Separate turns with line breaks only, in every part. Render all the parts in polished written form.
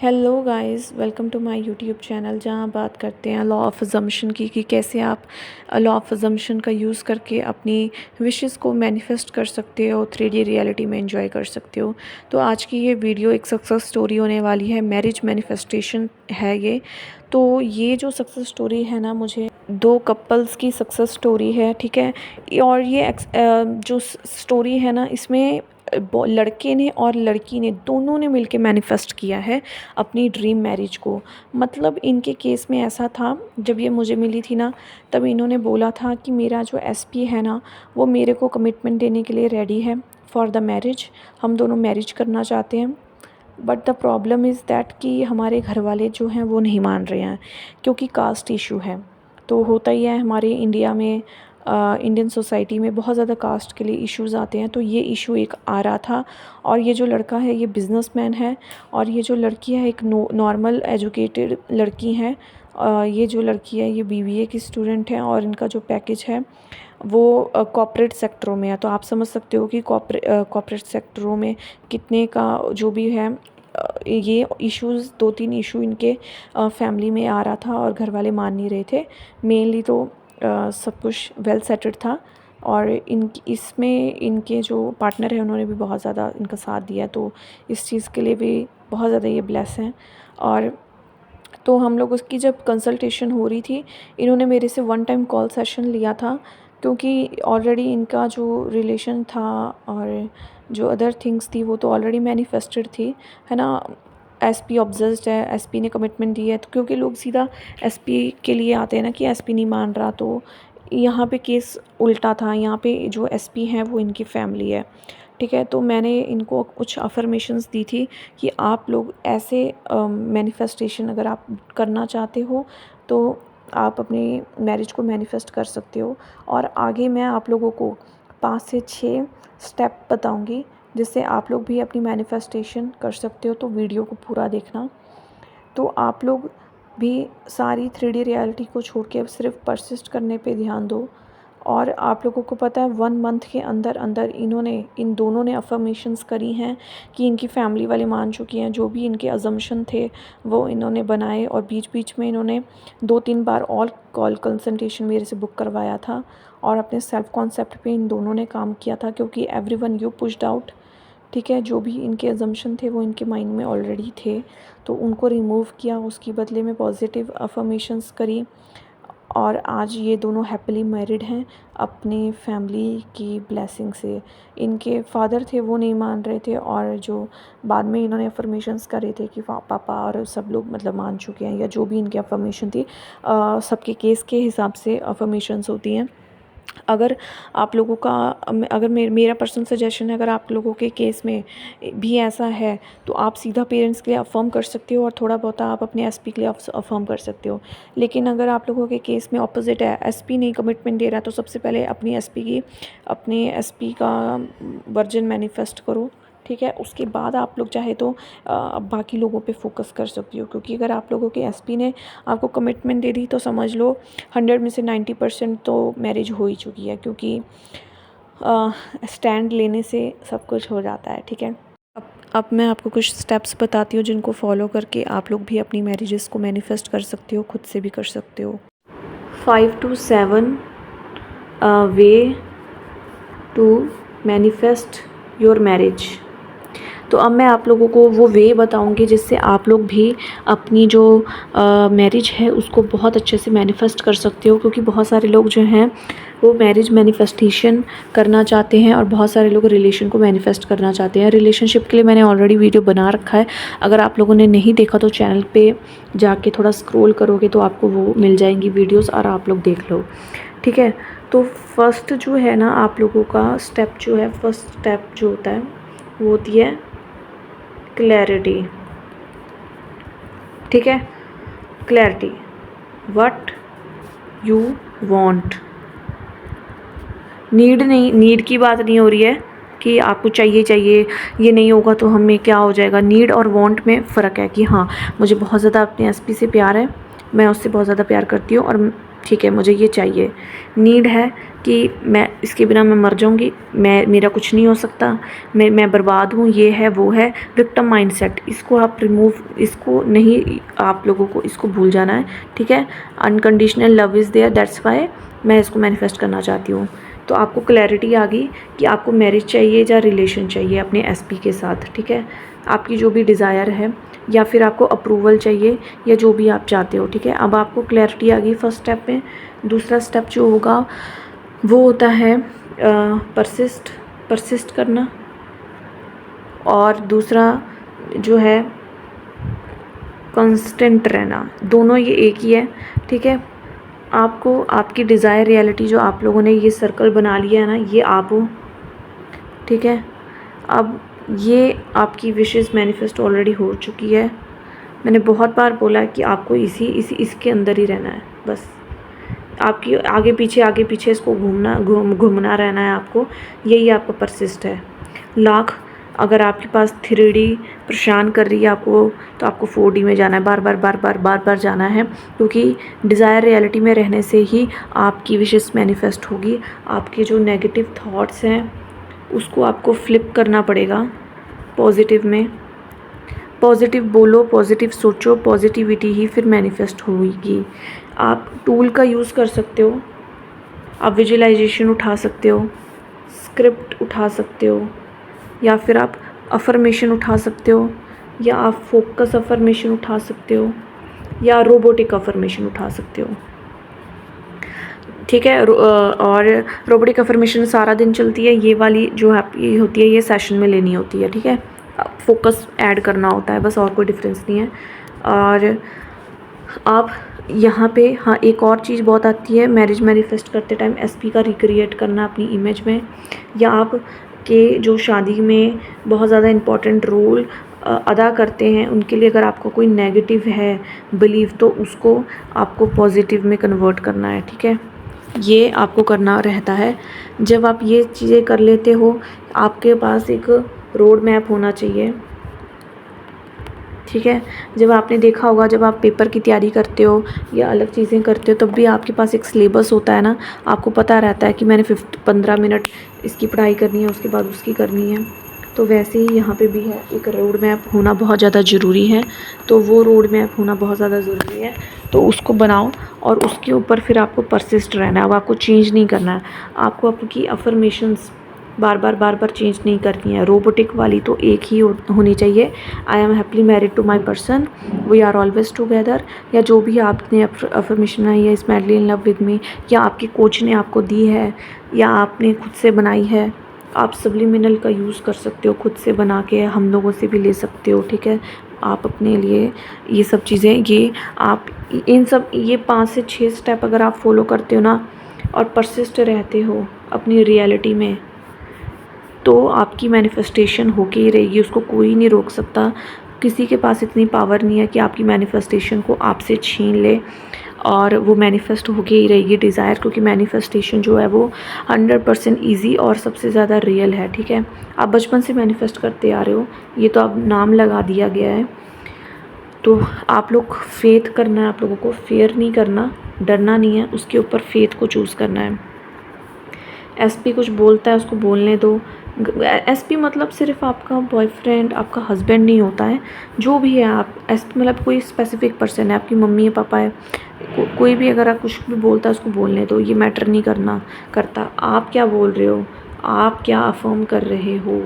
Hello guys, welcome to my YouTube channel जहां बात करते हैं लॉ ऑफ अजम्पशन की कि कैसे आप लॉ ऑफ अजम्पशन का यूज़ करके अपनी विशेस को मैनिफेस्ट कर सकते हो, 3D रियलिटी में एंजॉय कर सकते हो। तो आज की ये वीडियो एक सक्सेस स्टोरी होने वाली है, मैरिज मैनिफेस्टेशन है ये। तो ये जो सक्सेस स्टोरी है ना, मुझे दो कपल्स की सक्सेस स्टोरी है, ठीक है। और ये जो स्टोरी है ना, इसमें लड़के ने और लड़की ने दोनों ने मिलके मैनिफेस्ट किया है अपनी ड्रीम मैरिज को। मतलब इनके केस में ऐसा था, जब ये मुझे मिली थी ना, तब इन्होंने बोला था कि मेरा जो एसपी है ना, वो मेरे को कमिटमेंट देने के लिए रेडी है फॉर द मैरिज। हम दोनों मैरिज करना चाहते हैं, but the problem is that कि हमारे घर वाले जो हैं वो नहीं मान रहे हैं, क्योंकि कास्ट इशू है। तो होता ही है हमारे इंडिया में, इंडियन सोसाइटी में बहुत ज़्यादा कास्ट के लिए इश्यूज़ आते हैं। तो ये इशू एक आ रहा था। और ये जो लड़का है ये बिजनेसमैन है, और ये जो लड़की है एक नॉर्मल एजुकेटेड लड़की है। ये जो लड़की है ये बीबीए की स्टूडेंट है, और इनका जो पैकेज है वो कॉर्पोरेट सेक्टरों में है। तो आप समझ सकते हो कि कॉर्पोरेट सेक्टरों में कितने का जो भी है। ये इश्यूज़, 2-3 इशू इनके फैमिली में आ रहा था और घर वाले मान नहीं रहे थे। मेनली तो सब कुछ वेल सेटल्ड था, और इसमें इनके जो पार्टनर है उन्होंने भी बहुत ज़्यादा इनका साथ दिया। तो इस चीज़ के लिए भी बहुत ज़्यादा ये ब्लेस हैं। और तो हम लोग उसकी जब कंसल्टेशन हो रही थी, इन्होंने मेरे से वन टाइम कॉल सेशन लिया था, क्योंकि ऑलरेडी इनका जो रिलेशन था और जो अदर थिंग्स थी वो तो ऑलरेडी मैनिफेस्टेड थी, है ना। एसपी ऑब्सेस्ड है, एसपी ने कमिटमेंट दी है। तो क्योंकि लोग सीधा एसपी के लिए आते हैं ना कि एसपी नहीं मान रहा, तो यहाँ पे केस उल्टा था। यहाँ पे जो एसपी हैं वो इनकी फैमिली है, ठीक है। तो मैंने इनको कुछ अफर्मेशंस दी थी कि आप लोग ऐसे मैनिफेस्टेशन अगर आप करना चाहते हो तो आप अपनी मैरिज को मैनिफेस्ट कर सकते हो। और आगे मैं आप लोगों को 5 से 6 स्टेप बताऊंगी, जिससे आप लोग भी अपनी मैनिफेस्टेशन कर सकते हो। तो वीडियो को पूरा देखना। तो आप लोग भी सारी 3D रियलिटी को छोड़ के अब सिर्फ परसिस्ट करने पे ध्यान दो। और आप लोगों को पता है 1 मंथ के अंदर अंदर इन दोनों ने अफर्मेशंस करी हैं कि इनकी फैमिली वाले मान चुकी हैं। जो भी इनके अजम्पशन थे वो इन्होंने बनाए, और बीच बीच में इन्होंने 2-3 बार और कॉल कंसल्टेशन मेरे से बुक करवाया था। और अपने सेल्फ कॉन्सेप्ट पे इन दोनों ने काम किया था, क्योंकि एवरीवन यू पुश्ड आउट, ठीक है। जो भी इनके अजम्पशन थे वो इनके माइंड में ऑलरेडी थे, तो उनको रिमूव किया, उसकी बदले में पॉजिटिव अफर्मेशंस करी। और आज ये दोनों हैप्पीली मैरिड हैं अपनी फैमिली की ब्लेसिंग से। इनके फादर थे वो नहीं मान रहे थे, और जो बाद में इन्होंने अफर्मेशंस करे थे कि पापा और सब लोग मतलब मान चुके हैं, या जो भी इनकी अफर्मेशन थी, सबके केस के हिसाब से अफर्मेशंस होती हैं। अगर आप लोगों का अगर मेरा पर्सनल सजेशन है, अगर आप लोगों के केस में भी ऐसा है तो आप सीधा पेरेंट्स के लिए अफर्म कर सकते हो, और थोड़ा बहुत आप अपने एसपी के लिए अफर्म कर सकते हो। लेकिन अगर आप लोगों के केस में ऑपोजिट है, एसपी नहीं कमिटमेंट दे रहा, तो सबसे पहले अपने एसपी का वर्जन मैनिफेस्ट करो, ठीक है। उसके बाद आप लोग चाहे तो बाकी लोगों पे फोकस कर सकती हो। क्योंकि अगर आप लोगों के एसपी ने आपको कमिटमेंट दे दी तो समझ लो 100 में से 90% तो मैरिज हो ही चुकी है, क्योंकि स्टैंड लेने से सब कुछ हो जाता है, ठीक है। अब मैं आपको कुछ स्टेप्स बताती हूँ जिनको फॉलो करके आप लोग भी अपनी मैरिजेस को मैनिफेस्ट कर सकते हो, खुद से भी कर सकते हो। 5 to 7 way to manifest your marriage. तो अब मैं आप लोगों को वो वे बताऊंगी जिससे आप लोग भी अपनी जो मैरिज है उसको बहुत अच्छे से मैनिफेस्ट कर सकते हो। क्योंकि बहुत सारे लोग जो हैं वो मैरिज मैनिफेस्टेशन करना चाहते हैं, और बहुत सारे लोग रिलेशन को मैनिफेस्ट करना चाहते हैं। रिलेशनशिप के लिए मैंने ऑलरेडी वीडियो बना रखा है, अगर आप लोगों ने नहीं देखा तो चैनल पे जाके थोड़ा स्क्रॉल करोगे तो आपको वो मिल जाएंगी वीडियोज़, और आप लोग देख लो, ठीक है। तो फर्स्ट जो है ना, आप लोगों का स्टेप जो है, फर्स्ट स्टेप जो होता है वो होती है क्लैरिटी, ठीक है। Clarity, what you want. Need की बात नहीं हो रही है कि आपको चाहिए, ये नहीं होगा तो हमें क्या हो जाएगा। नीड और वांट में फ़र्क है कि हाँ, मुझे बहुत ज़्यादा अपने एसपी से प्यार है, मैं उससे बहुत ज़्यादा प्यार करती हूँ, और ठीक है, मुझे ये चाहिए, नीड है कि मैं इसके बिना मैं मर जाऊँगी, मेरा कुछ नहीं हो सकता, मैं बर्बाद हूँ, ये है वो है। विक्टिम माइंडसेट, इसको आप रिमूव, इसको नहीं, आप लोगों को इसको भूल जाना है, ठीक है। Unconditional love is there, that's why मैं इसको मैनिफेस्ट करना चाहती हूँ। तो आपको क्लैरिटी आ गई कि आपको मैरिज चाहिए या रिलेशन चाहिए अपने एसपी के साथ, ठीक है। आपकी जो भी डिज़ायर है, या फिर आपको अप्रूवल चाहिए, या जो भी आप चाहते हो, ठीक है। अब आपको क्लैरिटी आ गई फर्स्ट स्टेप में। दूसरा स्टेप जो होगा वो होता है परसिस्ट करना, और दूसरा जो है कांस्टेंट रहना। दोनों ये एक ही है, ठीक है। आपको आपकी डिज़ायर रियलिटी जो आप लोगों ने ये सर्कल बना लिया है ना, ये आप हो, ठीक है। अब ये आपकी विशेस मैनिफेस्ट ऑलरेडी हो चुकी है। मैंने बहुत बार बोला कि आपको इसके अंदर ही रहना है, बस आपकी आगे पीछे इसको घूमना रहना है आपको। यही आपका परसिस्ट है। लाख अगर आपके पास 3D परेशान कर रही है आपको, तो आपको 4D में जाना है, बार बार जाना है, क्योंकि डिज़ायर रियलिटी में रहने से ही आपकी विशेस मैनिफेस्ट होगी। आपके जो नेगेटिव थॉट्स हैं उसको आपको फ्लिप करना पड़ेगा पॉजिटिव में। पॉजिटिव बोलो, पॉजिटिव सोचो, पॉजिटिविटी ही फिर मैनिफेस्ट होगी। आप टूल का यूज़ कर सकते हो, आप विजुअलाइजेशन उठा सकते हो, स्क्रिप्ट उठा सकते हो, या फिर आप अफर्मेशन उठा सकते हो, या आप फोकस अफर्मेशन उठा सकते हो, या रोबोटिक अफर्मेशन उठा सकते हो, ठीक है। और रोबोटिक अफर्मेशन सारा दिन चलती है, ये वाली जो आपकी होती है ये सेशन में लेनी होती है, ठीक है। फोकस ऐड करना होता है बस, और कोई डिफरेंस नहीं है। और आप यहाँ पे, हाँ, एक और चीज़ बहुत आती है मैरिज मैनिफेस्ट करते टाइम, एसपी का रिक्रिएट करना अपनी इमेज में, या आप के जो शादी में बहुत ज़्यादा इम्पोर्टेंट रोल अदा करते हैं उनके लिए अगर आपको कोई नेगेटिव है बिलीव, तो उसको आपको पॉजिटिव में कन्वर्ट करना है, ठीक है। ये आपको करना रहता है। जब आप ये चीज़ें कर लेते हो, आपके पास एक रोड मैप होना चाहिए, ठीक है। जब आपने देखा होगा, जब आप पेपर की तैयारी करते हो या अलग चीज़ें करते हो, तब भी आपके पास एक सिलेबस होता है ना, आपको पता रहता है कि मैंने 15 मिनट इसकी पढ़ाई करनी है, उसके बाद उसकी करनी है। तो वैसे ही यहाँ पे भी है, एक रोड मैप होना बहुत ज़्यादा ज़रूरी है। तो वो रोड मैप होना बहुत ज़्यादा ज़रूरी है, तो उसको बनाओ और उसके ऊपर फिर आपको परसिस्ट रहना है। अब आपको चेंज नहीं करना है, आपको आपकी अफर्मेशंस बार बार चेंज नहीं करनी है। रोबोटिक वाली तो एक ही होनी चाहिए, I am happily married to my person, we are always together, या जो भी आपने अफर्मेशन आई है, is madly in love with me, या आपके कोच ने आपको दी है, या आपने खुद से बनाई है। आप सब्लिमिनल का यूज़ कर सकते हो, खुद से बना के हम लोगों से भी ले सकते हो, ठीक है। आप अपने लिए ये सब चीज़ें, ये आप इन सब ये 5 से 6 स्टेप अगर आप फॉलो करते हो ना, और परसिस्ट रहते हो अपनी रियलिटी में, तो आपकी मैनिफेस्टेशन होके ही रहेगी, उसको कोई नहीं रोक सकता। किसी के पास इतनी पावर नहीं है कि आपकी मैनिफेस्टेशन को आपसे छीन ले, और वो मैनिफेस्ट होके ही रहेगी डिज़ायर, क्योंकि मैनिफेस्टेशन जो है वो 100% ईजी और सबसे ज़्यादा रियल है, ठीक है। आप बचपन से मैनिफेस्ट करते आ रहे हो, ये तो अब नाम लगा दिया गया है। तो आप लोग फेथ करना है, आप लोगों को फेयर नहीं करना, डरना नहीं है, उसके ऊपर फेथ को चूज़ करना है। एसपी कुछ बोलता है उसको बोलने दो। एसपी मतलब सिर्फ आपका बॉयफ्रेंड, आपका हस्बैंड नहीं होता है, जो भी है आप एसपी मतलब कोई स्पेसिफिक पर्सन है, आपकी मम्मी है, पापा है, कोई भी अगर आप कुछ भी बोलता है उसको बोलने दो, ये मैटर नहीं करता आप क्या बोल रहे हो, आप क्या अफर्म कर रहे हो,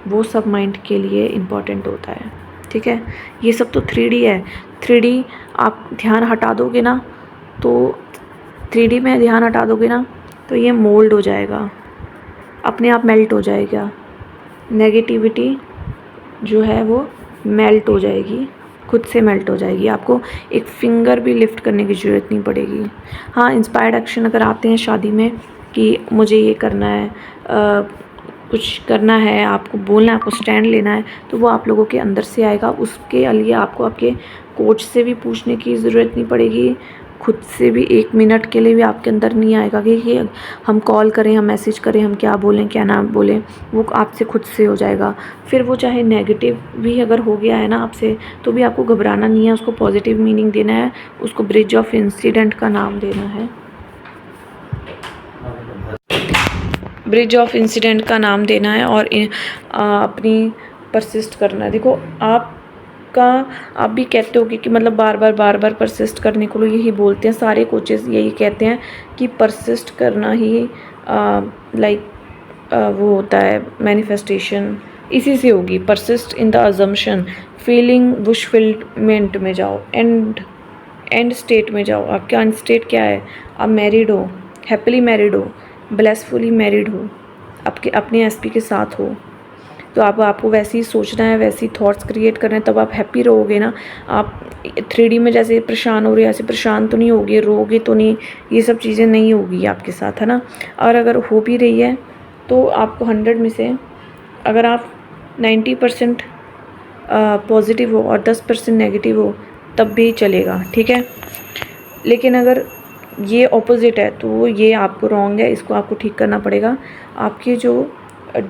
वो सब माइंड के लिए इम्पॉर्टेंट होता है, ठीक है। ये सब तो 3D है। 3D आप ध्यान हटा दोगे ना, तो 3D में ध्यान हटा दोगे ना, तो ये मोल्ड हो जाएगा, अपने आप मेल्ट हो जाएगा। नेगेटिविटी जो है वो मेल्ट हो जाएगी, खुद से मेल्ट हो जाएगी, आपको एक फिंगर भी लिफ्ट करने की ज़रूरत नहीं पड़ेगी। हाँ, इंस्पायर्ड एक्शन अगर आते हैं शादी में कि मुझे ये करना है, कुछ करना है, आपको बोलना है, आपको स्टैंड लेना है, तो वो आप लोगों के अंदर से आएगा। उसके लिए आपको आपके कोच से भी पूछने की ज़रूरत नहीं पड़ेगी, खुद से भी 1 मिनट के लिए भी आपके अंदर नहीं आएगा कि हम कॉल करें, हम मैसेज करें, हम क्या बोलें क्या ना बोलें, वो आपसे खुद से हो जाएगा। फिर वो चाहे नेगेटिव भी अगर हो गया है ना आपसे, तो भी आपको घबराना नहीं है, उसको पॉजिटिव मीनिंग देना है, उसको ब्रिज ऑफ इंसिडेंट का नाम देना है, ब्रिज ऑफ इंसिडेंट का नाम देना है और अपनी परसिस्ट करना है। देखो आप भी कहते होगे कि मतलब बार बार परसिस्ट करने को यही बोलते हैं, सारे कोचेस यही कहते हैं कि परसिस्ट करना ही वो होता है मैनिफेस्टेशन, इसी से होगी। Persist in the assumption, feeling wish fulfilment में जाओ, एंड स्टेट में जाओ। आपका एंड स्टेट क्या है? आप मैरिड हो, हैप्पीली मैरिड हो, ब्लेसफुली मैरिड हो, आपके अपने एसपी के साथ हो, तो आपको वैसे ही सोचना है, वैसे ही थॉट्स क्रिएट करना है, तब आप हैप्पी रहोगे ना। आप 3D में जैसे परेशान हो रहे हो ऐसे परेशान तो नहीं होगे, रोगे तो नहीं, ये सब चीज़ें नहीं होगी आपके साथ, है ना। और अगर हो भी रही है तो आपको 100 में से अगर आप 90% पॉजिटिव हो और 10% नेगेटिव हो तब भी चलेगा, ठीक है। लेकिन अगर ये ऑपोजिट है तो ये आपको रॉन्ग है, इसको आपको ठीक करना पड़ेगा। आपके जो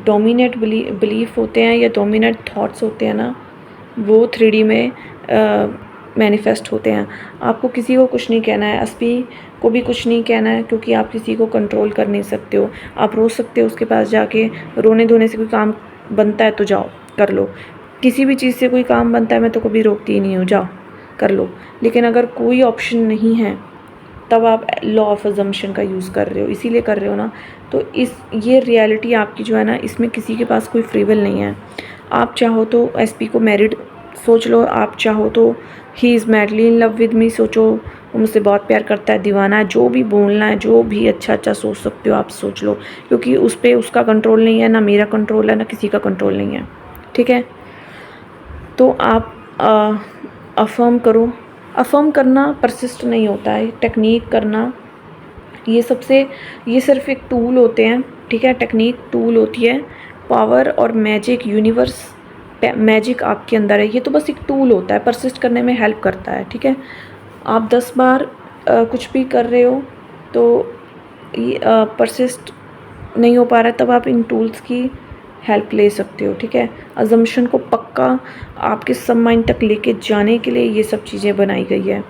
डोमिनेट बिलीफ होते हैं या डोमिनेट थॉट्स होते हैं ना, वो 3D में मैनिफेस्ट होते हैं। आपको किसी को कुछ नहीं कहना है, एसपी को भी कुछ नहीं कहना है, क्योंकि आप किसी को कंट्रोल कर नहीं सकते हो। आप रो सकते हो उसके पास जाके, रोने धोने से कोई काम बनता है तो जाओ कर लो, किसी भी चीज़ से कोई काम बनता है मैं तो कभी रोकती ही नहीं हूँ, जाओ कर लो। लेकिन अगर कोई ऑप्शन नहीं है तब आप लॉ ऑफ अजम्पशन का यूज़ कर रहे हो, इसीलिए कर रहे हो ना। तो ये रियलिटी आपकी जो है ना, इसमें किसी के पास कोई फ्री विल नहीं है। आप चाहो तो एसपी को मैरिड सोच लो, आप चाहो तो he is madly in love with मी सोचो, वो मुझसे बहुत प्यार करता है, दीवाना है, जो भी बोलना है, जो भी अच्छा सोच सकते हो आप सोच लो, क्योंकि उस पर उसका कंट्रोल नहीं है, ना मेरा कंट्रोल है, ना किसी का कंट्रोल नहीं है, ठीक है। तो आप अफर्म करो। अफर्म करना परसिस्ट नहीं होता है, टेक्निक करना ये सिर्फ एक टूल होते हैं, ठीक है। टेक्निक टूल होती है, पावर और मैजिक यूनिवर्स मैजिक आपके अंदर है, ये तो बस एक टूल होता है, परसिस्ट करने में हेल्प करता है, ठीक है। आप 10 बार कुछ भी कर रहे हो तो परसिस्ट नहीं हो पा रहा है, तब आप इन टूल्स की हेल्प ले सकते हो, ठीक है। अजम्पशन को पक्का आपके सब माइंड तक लेके जाने के लिए ये सब चीज़ें बनाई गई है।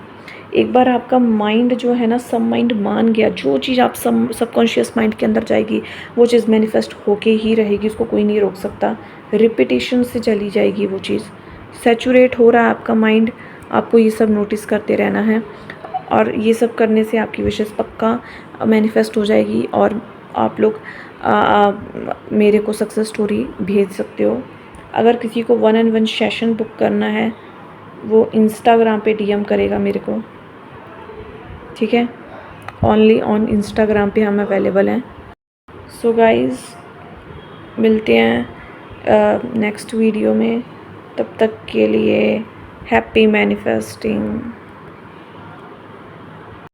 एक बार आपका माइंड जो है ना, सब माइंड मान गया, जो चीज़ आप सबकॉन्शियस माइंड के अंदर जाएगी वो चीज़ मैनिफेस्ट होके ही रहेगी, उसको कोई नहीं रोक सकता। रिपीटेशन से चली जाएगी वो चीज़, सैचुरेट हो रहा है आपका माइंड, आपको ये सब नोटिस करते रहना है, और ये सब करने से आपकी विशेष पक्का मैनिफेस्ट हो जाएगी। और आप लोग मेरे को सक्सेस स्टोरी भेज सकते हो। अगर किसी को 1-on-1 सेशन बुक करना है वो इंस्टाग्राम पे DM करेगा मेरे को, ठीक है। ओनली ऑन इंस्टाग्राम पे हम अवेलेबल हैं। सो गाइज़, मिलते हैं नेक्स्ट वीडियो में, तब तक के लिए हैप्पी मैनिफेस्टिंग।